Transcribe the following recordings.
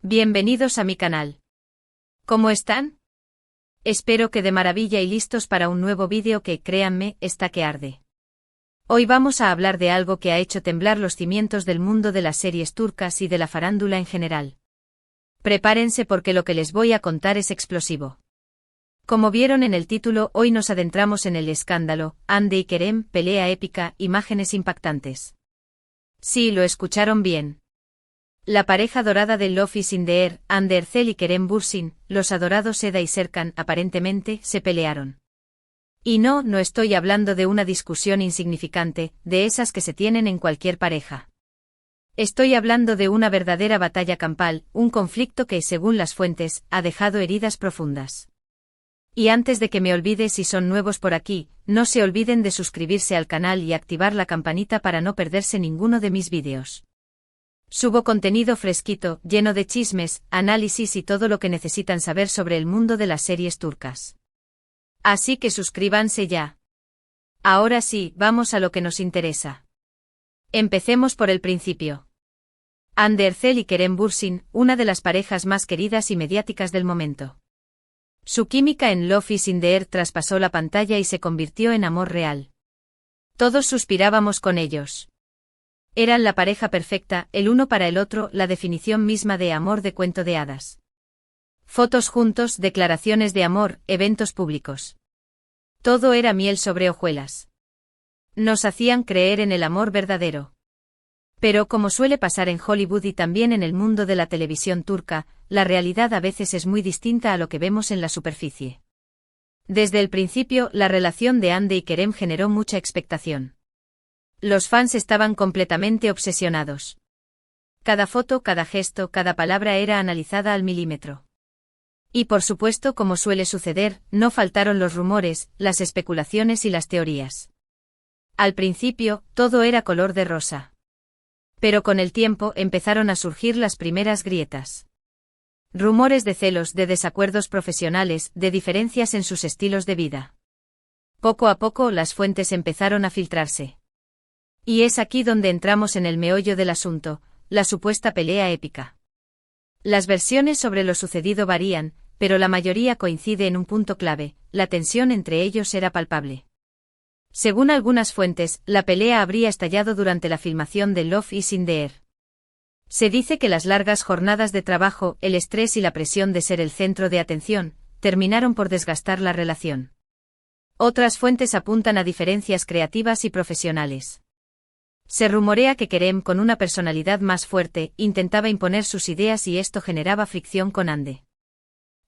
Bienvenidos a mi canal. ¿Cómo están? Espero que de maravilla y listos para un nuevo vídeo que, créanme, está que arde. Hoy vamos a hablar de algo que ha hecho temblar los cimientos del mundo de las series turcas y de la farándula en general. Prepárense porque lo que les voy a contar es explosivo. Como vieron en el título, hoy nos adentramos en el escándalo, Hande y Kerem, pelea épica, imágenes impactantes. Sí, lo escucharon bien. La pareja dorada de Love is in the Air, Hande Erçel y Kerem Bürsin, los adorados Seda y Serkan, aparentemente, se pelearon. Y no estoy hablando de una discusión insignificante, de esas que se tienen en cualquier pareja. Estoy hablando de una verdadera batalla campal, un conflicto que, según las fuentes, ha dejado heridas profundas. Y antes de que me olvide, si son nuevos por aquí, no se olviden de suscribirse al canal y activar la campanita para no perderse ninguno de mis vídeos. Subo contenido fresquito, lleno de chismes, análisis y todo lo que necesitan saber sobre el mundo de las series turcas. Así que suscríbanse ya. Ahora sí, vamos a lo que nos interesa. Empecemos por el principio. Hande Erçel y Kerem Bürsin, una de las parejas más queridas y mediáticas del momento. Su química en Love is in the Air traspasó la pantalla y se convirtió en amor real. Todos suspirábamos con ellos. Eran la pareja perfecta, el uno para el otro, la definición misma de amor de cuento de hadas. Fotos juntos, declaraciones de amor, eventos públicos. Todo era miel sobre hojuelas. Nos hacían creer en el amor verdadero. Pero como suele pasar en Hollywood y también en el mundo de la televisión turca, la realidad a veces es muy distinta a lo que vemos en la superficie. Desde el principio, la relación de Hande y Kerem generó mucha expectación. Los fans estaban completamente obsesionados. Cada foto, cada gesto, cada palabra era analizada al milímetro. Y por supuesto, como suele suceder, no faltaron los rumores, las especulaciones y las teorías. Al principio, todo era color de rosa. Pero con el tiempo empezaron a surgir las primeras grietas. Rumores de celos, de desacuerdos profesionales, de diferencias en sus estilos de vida. Poco a poco las fuentes empezaron a filtrarse. Y es aquí donde entramos en el meollo del asunto, la supuesta pelea épica. Las versiones sobre lo sucedido varían, pero la mayoría coincide en un punto clave: la tensión entre ellos era palpable. Según algunas fuentes, la pelea habría estallado durante la filmación de Love is in the Air. Se dice que las largas jornadas de trabajo, el estrés y la presión de ser el centro de atención, terminaron por desgastar la relación. Otras fuentes apuntan a diferencias creativas y profesionales. Se rumorea que Kerem, con una personalidad más fuerte, intentaba imponer sus ideas y esto generaba fricción con Hande.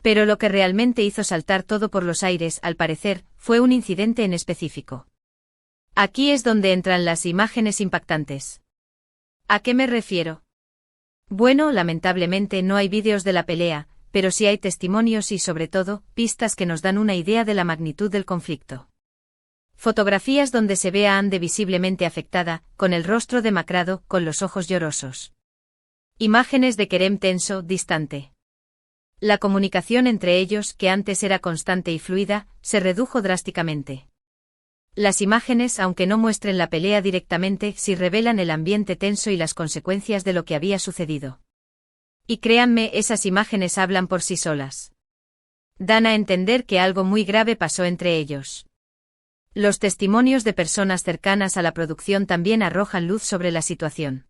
Pero lo que realmente hizo saltar todo por los aires, al parecer, fue un incidente en específico. Aquí es donde entran las imágenes impactantes. ¿A qué me refiero? Bueno, lamentablemente no hay vídeos de la pelea, pero sí hay testimonios y sobre todo, pistas que nos dan una idea de la magnitud del conflicto. Fotografías donde se ve a Hande visiblemente afectada, con el rostro demacrado, con los ojos llorosos. Imágenes de Kerem tenso, distante. La comunicación entre ellos, que antes era constante y fluida, se redujo drásticamente. Las imágenes, aunque no muestren la pelea directamente, sí revelan el ambiente tenso y las consecuencias de lo que había sucedido. Y créanme, esas imágenes hablan por sí solas. Dan a entender que algo muy grave pasó entre ellos. Los testimonios de personas cercanas a la producción también arrojan luz sobre la situación.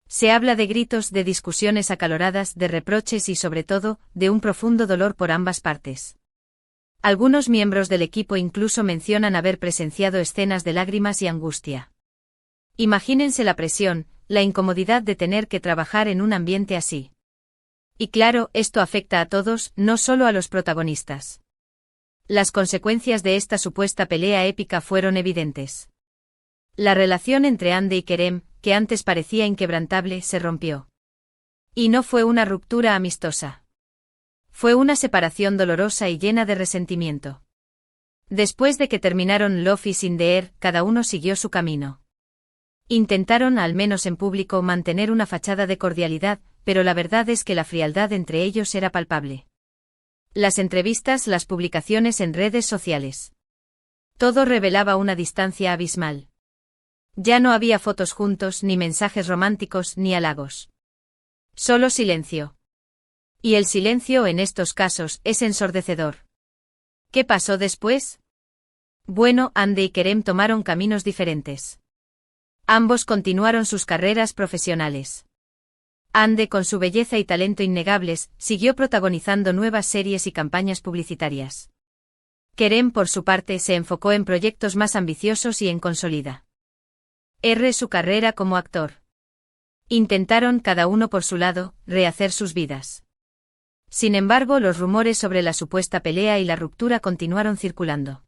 Se habla de gritos, de discusiones acaloradas, de reproches y sobre todo, de un profundo dolor por ambas partes. Algunos miembros del equipo incluso mencionan haber presenciado escenas de lágrimas y angustia. Imagínense la presión, la incomodidad de tener que trabajar en un ambiente así. Y claro, esto afecta a todos, no solo a los protagonistas. Las consecuencias de esta supuesta pelea épica fueron evidentes. La relación entre Hande y Kerem, que antes parecía inquebrantable, se rompió. Y no fue una ruptura amistosa. Fue una separación dolorosa y llena de resentimiento. Después de que terminaron Love is in the Air, cada uno siguió su camino. Intentaron, al menos en público, mantener una fachada de cordialidad, pero la verdad es que la frialdad entre ellos era palpable. Las entrevistas, las publicaciones en redes sociales. Todo revelaba una distancia abismal. Ya no había fotos juntos, ni mensajes románticos, ni halagos. Solo silencio. Y el silencio en estos casos es ensordecedor. ¿Qué pasó después? Bueno, Hande y Kerem tomaron caminos diferentes. Ambos continuaron sus carreras profesionales. Hande, con su belleza y talento innegables, siguió protagonizando nuevas series y campañas publicitarias. Kerem, por su parte, se enfocó en proyectos más ambiciosos y en consolida su carrera como actor. Intentaron, cada uno por su lado, rehacer sus vidas. Sin embargo, los rumores sobre la supuesta pelea y la ruptura continuaron circulando.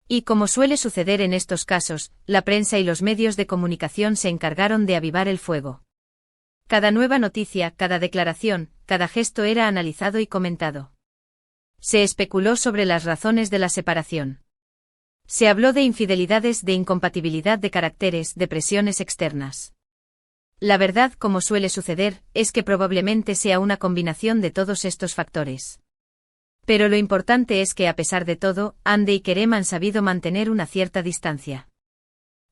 Y como suele suceder en estos casos, la prensa y los medios de comunicación se encargaron de avivar el fuego. Cada nueva noticia, cada declaración, cada gesto era analizado y comentado. Se especuló sobre las razones de la separación. Se habló de infidelidades, de incompatibilidad de caracteres, de presiones externas. La verdad, como suele suceder, es que probablemente sea una combinación de todos estos factores. Pero lo importante es que, a pesar de todo, Hande y Kerem han sabido mantener una cierta distancia.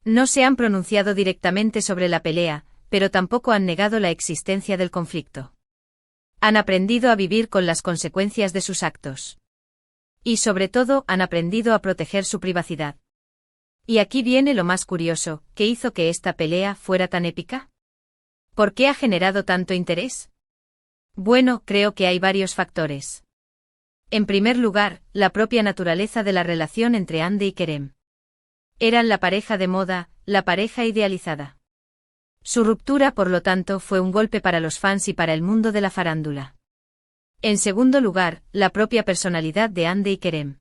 No se han pronunciado directamente sobre la pelea, pero tampoco han negado la existencia del conflicto. Han aprendido a vivir con las consecuencias de sus actos. Y sobre todo, han aprendido a proteger su privacidad. Y aquí viene lo más curioso: ¿qué hizo que esta pelea fuera tan épica? ¿Por qué ha generado tanto interés? Bueno, creo que hay varios factores. En primer lugar, la propia naturaleza de la relación entre Hande y Kerem. Eran la pareja de moda, la pareja idealizada. Su ruptura, por lo tanto, fue un golpe para los fans y para el mundo de la farándula. En segundo lugar, la propia personalidad de Hande y Kerem.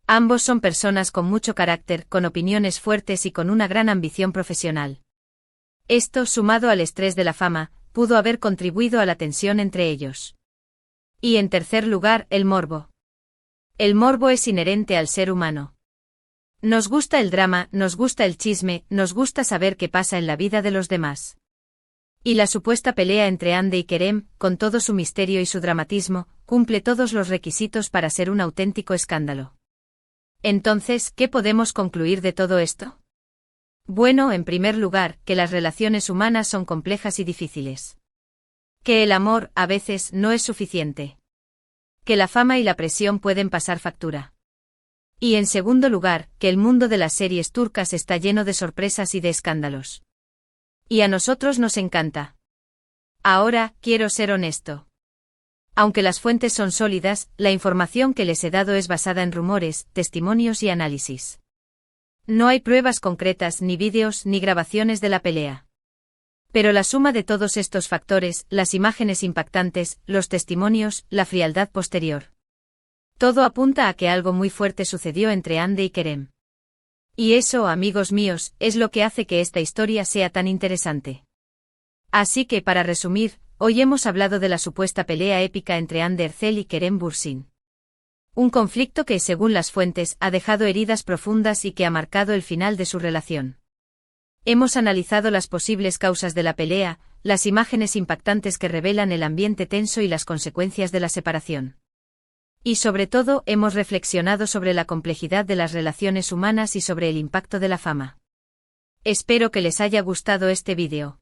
Ambos son personas con mucho carácter, con opiniones fuertes y con una gran ambición profesional. Esto, sumado al estrés de la fama, pudo haber contribuido a la tensión entre ellos. Y en tercer lugar, el morbo. El morbo es inherente al ser humano. Nos gusta el drama, nos gusta el chisme, nos gusta saber qué pasa en la vida de los demás. Y la supuesta pelea entre Hande y Kerem, con todo su misterio y su dramatismo, cumple todos los requisitos para ser un auténtico escándalo. Entonces, ¿qué podemos concluir de todo esto? Bueno, en primer lugar, que las relaciones humanas son complejas y difíciles. Que el amor, a veces, no es suficiente. Que la fama y la presión pueden pasar factura. Y en segundo lugar, que el mundo de las series turcas está lleno de sorpresas y de escándalos. Y a nosotros nos encanta. Ahora, quiero ser honesto. Aunque las fuentes son sólidas, la información que les he dado es basada en rumores, testimonios y análisis. No hay pruebas concretas, ni vídeos, ni grabaciones de la pelea. Pero la suma de todos estos factores, las imágenes impactantes, los testimonios, la frialdad posterior. Todo apunta a que algo muy fuerte sucedió entre Hande y Kerem. Y eso, amigos míos, es lo que hace que esta historia sea tan interesante. Así que, para resumir, hoy hemos hablado de la supuesta pelea épica entre Hande Erçel y Kerem Bürsin. Un conflicto que, según las fuentes, ha dejado heridas profundas y que ha marcado el final de su relación. Hemos analizado las posibles causas de la pelea, las imágenes impactantes que revelan el ambiente tenso y las consecuencias de la separación. Y sobre todo, hemos reflexionado sobre la complejidad de las relaciones humanas y sobre el impacto de la fama. Espero que les haya gustado este vídeo.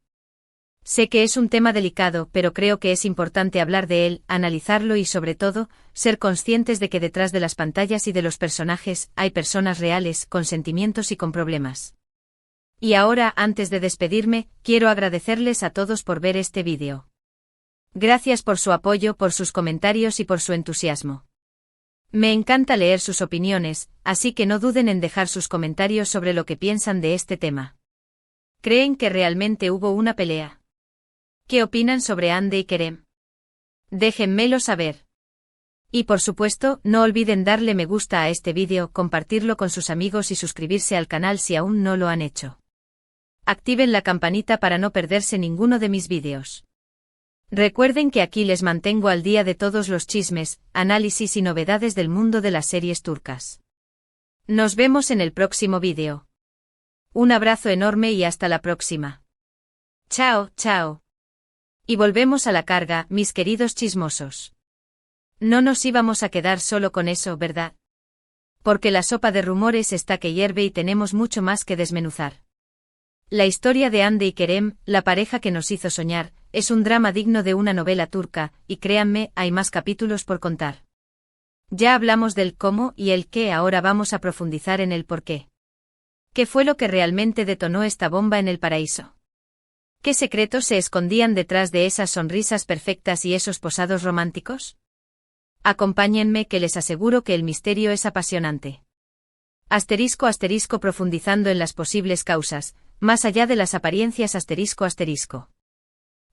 Sé que es un tema delicado, pero creo que es importante hablar de él, analizarlo y sobre todo, ser conscientes de que detrás de las pantallas y de los personajes, hay personas reales, con sentimientos y con problemas. Y ahora, antes de despedirme, quiero agradecerles a todos por ver este vídeo. Gracias por su apoyo, por sus comentarios y por su entusiasmo. Me encanta leer sus opiniones, así que no duden en dejar sus comentarios sobre lo que piensan de este tema. ¿Creen que realmente hubo una pelea? ¿Qué opinan sobre Hande y Kerem? Déjenmelo saber. Y por supuesto, no olviden darle me gusta a este vídeo, compartirlo con sus amigos y suscribirse al canal si aún no lo han hecho. Activen la campanita para no perderse ninguno de mis vídeos. Recuerden que aquí les mantengo al día de todos los chismes, análisis y novedades del mundo de las series turcas. Nos vemos en el próximo vídeo. Un abrazo enorme y hasta la próxima. Chao, chao. Y volvemos a la carga, mis queridos chismosos. No nos íbamos a quedar solo con eso, ¿verdad? Porque la sopa de rumores está que hierve y tenemos mucho más que desmenuzar. La historia de Hande y Kerem, la pareja que nos hizo soñar, es un drama digno de una novela turca, y créanme, hay más capítulos por contar. Ya hablamos del cómo y el qué, ahora vamos a profundizar en el por qué. ¿Qué fue lo que realmente detonó esta bomba en el paraíso? ¿Qué secretos se escondían detrás de esas sonrisas perfectas y esos posados románticos? Acompáñenme que les aseguro que el misterio es apasionante. *** Profundizando en las posibles causas, más allá de las apariencias ***.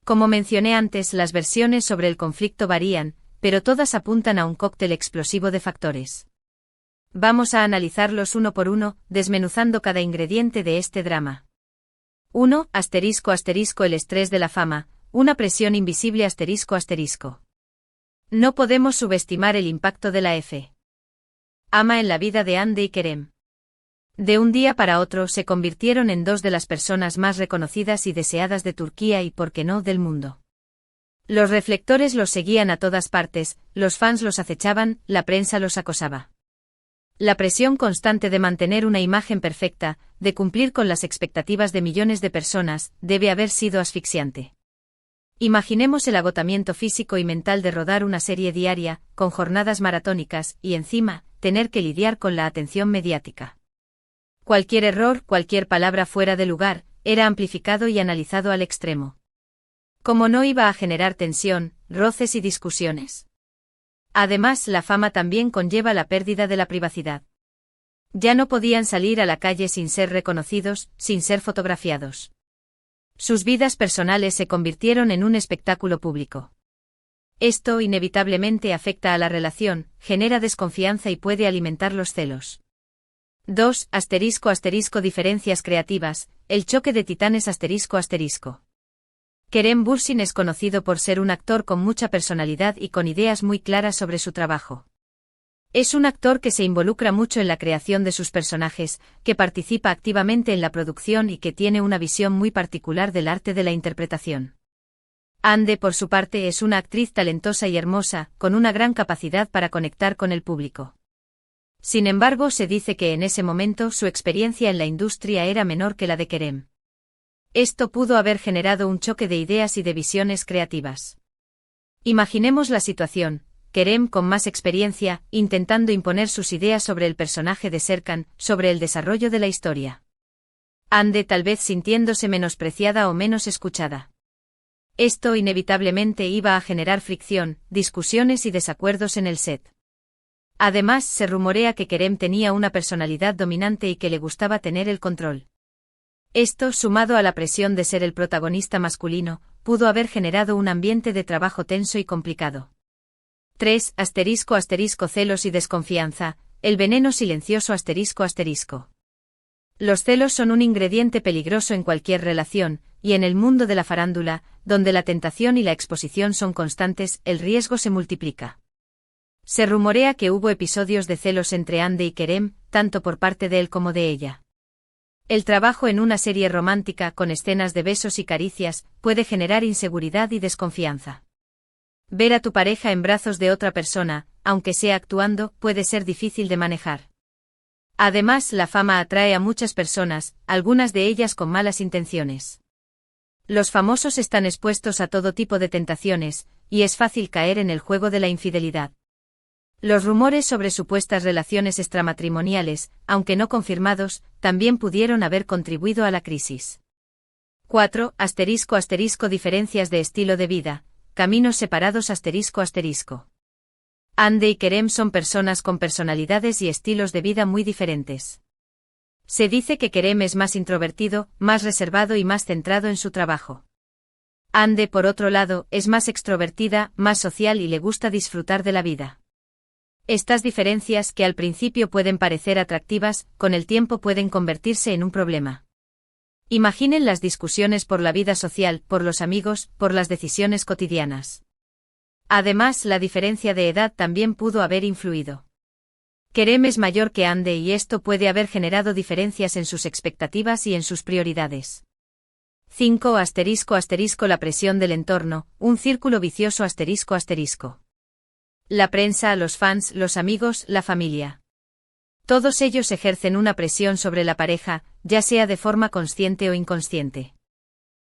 Como mencioné antes, las versiones sobre el conflicto varían, pero todas apuntan a un cóctel explosivo de factores. Vamos a analizarlos uno por uno, desmenuzando cada ingrediente de este drama. 1. El estrés de la fama, una presión invisible ***. No podemos subestimar el impacto de la fama en la vida de Hande y Kerem. De un día para otro se convirtieron en dos de las personas más reconocidas y deseadas de Turquía y, por qué no, del mundo. Los reflectores los seguían a todas partes, los fans los acechaban, la prensa los acosaba. La presión constante de mantener una imagen perfecta, de cumplir con las expectativas de millones de personas, debe haber sido asfixiante. Imaginemos el agotamiento físico y mental de rodar una serie diaria, con jornadas maratónicas, y encima, tener que lidiar con la atención mediática. Cualquier error, cualquier palabra fuera de lugar, era amplificado y analizado al extremo. ¿Cómo no iba a generar tensión, roces y discusiones? Además, la fama también conlleva la pérdida de la privacidad. Ya no podían salir a la calle sin ser reconocidos, sin ser fotografiados. Sus vidas personales se convirtieron en un espectáculo público. Esto inevitablemente afecta a la relación, genera desconfianza y puede alimentar los celos. 2. Diferencias creativas, el choque de titanes ***. Kerem Bürsin es conocido por ser un actor con mucha personalidad y con ideas muy claras sobre su trabajo. Es un actor que se involucra mucho en la creación de sus personajes, que participa activamente en la producción y que tiene una visión muy particular del arte de la interpretación. Hande, por su parte, es una actriz talentosa y hermosa, con una gran capacidad para conectar con el público. Sin embargo, se dice que en ese momento su experiencia en la industria era menor que la de Kerem. Esto pudo haber generado un choque de ideas y de visiones creativas. Imaginemos la situación: Kerem, con más experiencia, intentando imponer sus ideas sobre el personaje de Serkan, sobre el desarrollo de la historia. Hande tal vez sintiéndose menospreciada o menos escuchada. Esto inevitablemente iba a generar fricción, discusiones y desacuerdos en el set. Además, se rumorea que Kerem tenía una personalidad dominante y que le gustaba tener el control. Esto, sumado a la presión de ser el protagonista masculino, pudo haber generado un ambiente de trabajo tenso y complicado. 3. Celos y desconfianza, el veneno silencioso ***. Los celos son un ingrediente peligroso en cualquier relación, y en el mundo de la farándula, donde la tentación y la exposición son constantes, el riesgo se multiplica. Se rumorea que hubo episodios de celos entre Hande y Kerem, tanto por parte de él como de ella. El trabajo en una serie romántica con escenas de besos y caricias puede generar inseguridad y desconfianza. Ver a tu pareja en brazos de otra persona, aunque sea actuando, puede ser difícil de manejar. Además, la fama atrae a muchas personas, algunas de ellas con malas intenciones. Los famosos están expuestos a todo tipo de tentaciones, y es fácil caer en el juego de la infidelidad. Los rumores sobre supuestas relaciones extramatrimoniales, aunque no confirmados, también pudieron haber contribuido a la crisis. 4. Diferencias de estilo de vida, caminos separados ***. Hande y Kerem son personas con personalidades y estilos de vida muy diferentes. Se dice que Kerem es más introvertido, más reservado y más centrado en su trabajo. Hande, por otro lado, es más extrovertida, más social y le gusta disfrutar de la vida. Estas diferencias, que al principio pueden parecer atractivas, con el tiempo pueden convertirse en un problema. Imaginen las discusiones por la vida social, por los amigos, por las decisiones cotidianas. Además, la diferencia de edad también pudo haber influido. Kerem es mayor que Hande y esto puede haber generado diferencias en sus expectativas y en sus prioridades. 5. La presión del entorno, un círculo vicioso ***. La prensa, los fans, los amigos, la familia. Todos ellos ejercen una presión sobre la pareja, ya sea de forma consciente o inconsciente.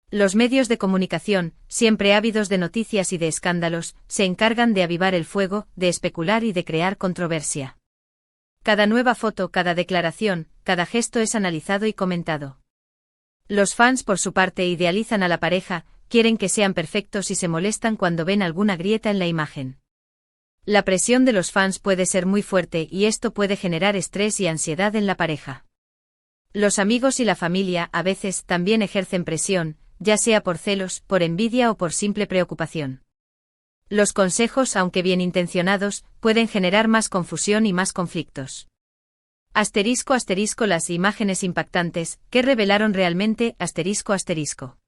Los medios de comunicación, siempre ávidos de noticias y de escándalos, se encargan de avivar el fuego, de especular y de crear controversia. Cada nueva foto, cada declaración, cada gesto es analizado y comentado. Los fans, por su parte, idealizan a la pareja, quieren que sean perfectos y se molestan cuando ven alguna grieta en la imagen. La presión de los fans puede ser muy fuerte y esto puede generar estrés y ansiedad en la pareja. Los amigos y la familia a veces también ejercen presión, ya sea por celos, por envidia o por simple preocupación. Los consejos, aunque bien intencionados, pueden generar más confusión y más conflictos. Asterisco asterisco las imágenes impactantes, ¿qué revelaron realmente? Asterisco asterisco.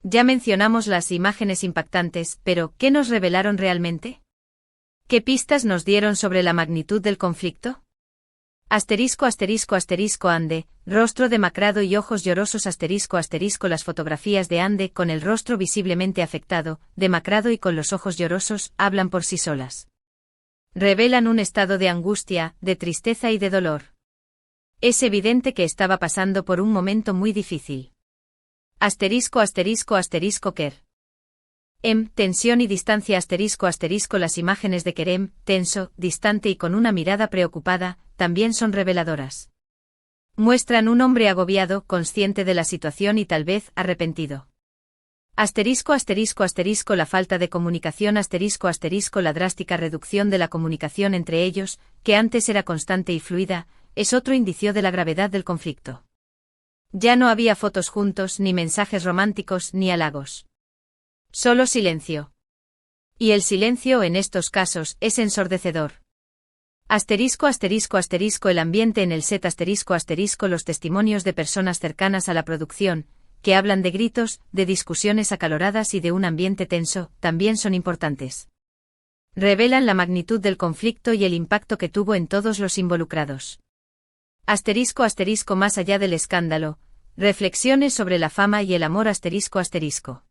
Ya mencionamos las imágenes impactantes, pero ¿qué nos revelaron realmente? ¿Qué pistas nos dieron sobre la magnitud del conflicto? Asterisco asterisco asterisco Ande, rostro demacrado y ojos llorosos asterisco asterisco las fotografías de Ande con el rostro visiblemente afectado, demacrado y con los ojos llorosos, hablan por sí solas. Revelan un estado de angustia, de tristeza y de dolor. Es evidente que estaba pasando por un momento muy difícil. Asterisco asterisco asterisco Ker. Tensión y distancia asterisco asterisco las imágenes de Kerem, tenso, distante y con una mirada preocupada, también son reveladoras. Muestran un hombre agobiado, consciente de la situación y tal vez arrepentido. Asterisco asterisco asterisco la falta de comunicación asterisco asterisco la drástica reducción de la comunicación entre ellos, que antes era constante y fluida, es otro indicio de la gravedad del conflicto. Ya no había fotos juntos, ni mensajes románticos, ni halagos. Solo silencio. Y el silencio en estos casos es ensordecedor. Asterisco asterisco asterisco el ambiente en el set asterisco asterisco los testimonios de personas cercanas a la producción, que hablan de gritos, de discusiones acaloradas y de un ambiente tenso, también son importantes. Revelan la magnitud del conflicto y el impacto que tuvo en todos los involucrados. Asterisco asterisco más allá del escándalo, reflexiones sobre la fama y el amor asterisco asterisco.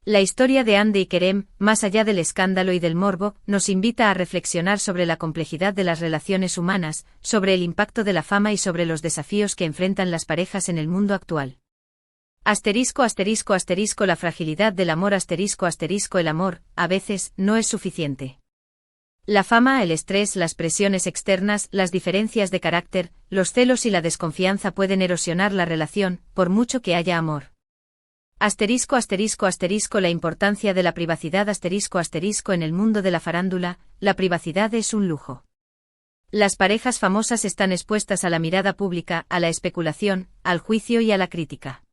La historia de Ande y Kerem, más allá del escándalo y del morbo, nos invita a reflexionar sobre la complejidad de las relaciones humanas, sobre el impacto de la fama y sobre los desafíos que enfrentan las parejas en el mundo actual. Asterisco asterisco asterisco la fragilidad del amor asterisco asterisco el amor, a veces, no es suficiente. La fama, el estrés, las presiones externas, las diferencias de carácter, los celos y la desconfianza pueden erosionar la relación, por mucho que haya amor. Asterisco asterisco asterisco la importancia de la privacidad asterisco asterisco en el mundo de la farándula, la privacidad es un lujo. Las parejas famosas están expuestas a la mirada pública, a la especulación, al juicio y a la crítica.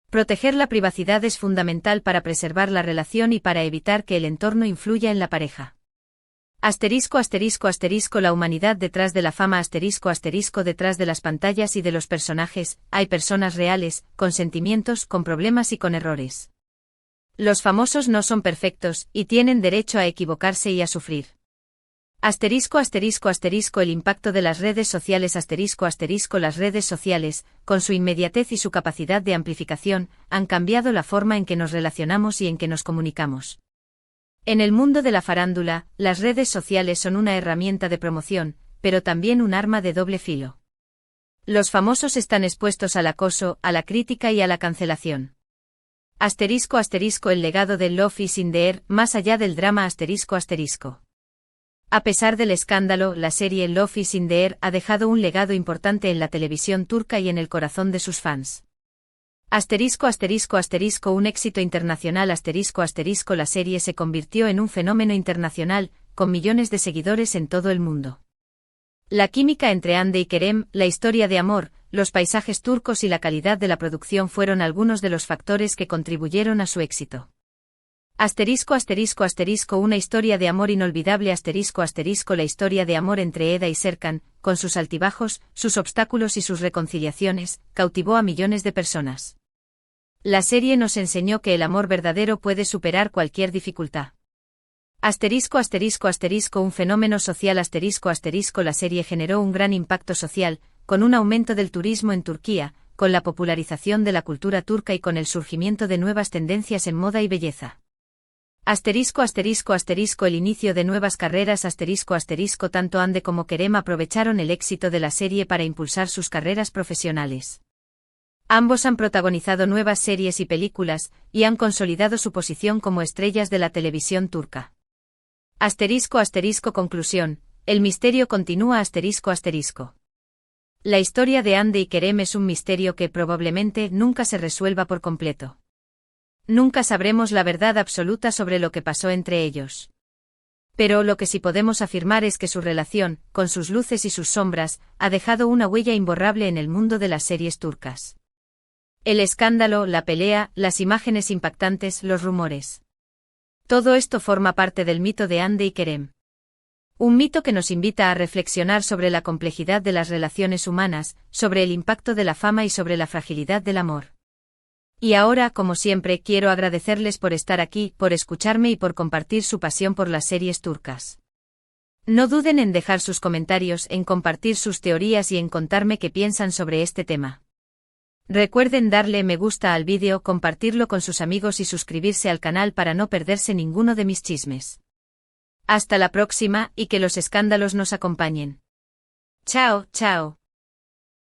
Proteger la privacidad es fundamental para preservar la relación y para evitar que el entorno influya en la pareja. Asterisco asterisco asterisco la humanidad detrás de la fama asterisco asterisco detrás de las pantallas y de los personajes, hay personas reales, con sentimientos, con problemas y con errores. Los famosos no son perfectos, y tienen derecho a equivocarse y a sufrir. Asterisco asterisco asterisco el impacto de las redes sociales asterisco asterisco las redes sociales, con su inmediatez y su capacidad de amplificación, han cambiado la forma en que nos relacionamos y en que nos comunicamos. En el mundo de la farándula, las redes sociales son una herramienta de promoción, pero también un arma de doble filo. Los famosos están expuestos al acoso, a la crítica y a la cancelación. Asterisco asterisco el legado de Love is in the air, más allá del drama asterisco asterisco. A pesar del escándalo, la serie Love is in the air ha dejado un legado importante en la televisión turca y en el corazón de sus fans. Asterisco asterisco asterisco un éxito internacional asterisco asterisco la serie se convirtió en un fenómeno internacional, con millones de seguidores en todo el mundo. La química entre Hande y Kerem, la historia de amor, los paisajes turcos y la calidad de la producción fueron algunos de los factores que contribuyeron a su éxito. Asterisco asterisco asterisco una historia de amor inolvidable asterisco asterisco la historia de amor entre Eda y Serkan, con sus altibajos, sus obstáculos y sus reconciliaciones, cautivó a millones de personas. La serie nos enseñó que el amor verdadero puede superar cualquier dificultad. Asterisco asterisco asterisco un fenómeno social asterisco asterisco la serie generó un gran impacto social, con un aumento del turismo en Turquía, con la popularización de la cultura turca y con el surgimiento de nuevas tendencias en moda y belleza. Asterisco asterisco asterisco el inicio de nuevas carreras asterisco asterisco tanto Ande como Kerem aprovecharon el éxito de la serie para impulsar sus carreras profesionales. Ambos han protagonizado nuevas series y películas, y han consolidado su posición como estrellas de la televisión turca. Asterisco asterisco conclusión, el misterio continúa asterisco asterisco. La historia de Ande y Kerem es un misterio que probablemente nunca se resuelva por completo. Nunca sabremos la verdad absoluta sobre lo que pasó entre ellos. Pero lo que sí podemos afirmar es que su relación, con sus luces y sus sombras, ha dejado una huella imborrable en el mundo de las series turcas. El escándalo, la pelea, las imágenes impactantes, los rumores. Todo esto forma parte del mito de Ande y Kerem. Un mito que nos invita a reflexionar sobre la complejidad de las relaciones humanas, sobre el impacto de la fama y sobre la fragilidad del amor. Y ahora, como siempre, quiero agradecerles por estar aquí, por escucharme y por compartir su pasión por las series turcas. No duden en dejar sus comentarios, en compartir sus teorías y en contarme qué piensan sobre este tema. Recuerden darle me gusta al vídeo, compartirlo con sus amigos y suscribirse al canal para no perderse ninguno de mis chismes. Hasta la próxima y que los escándalos nos acompañen. Chao, chao.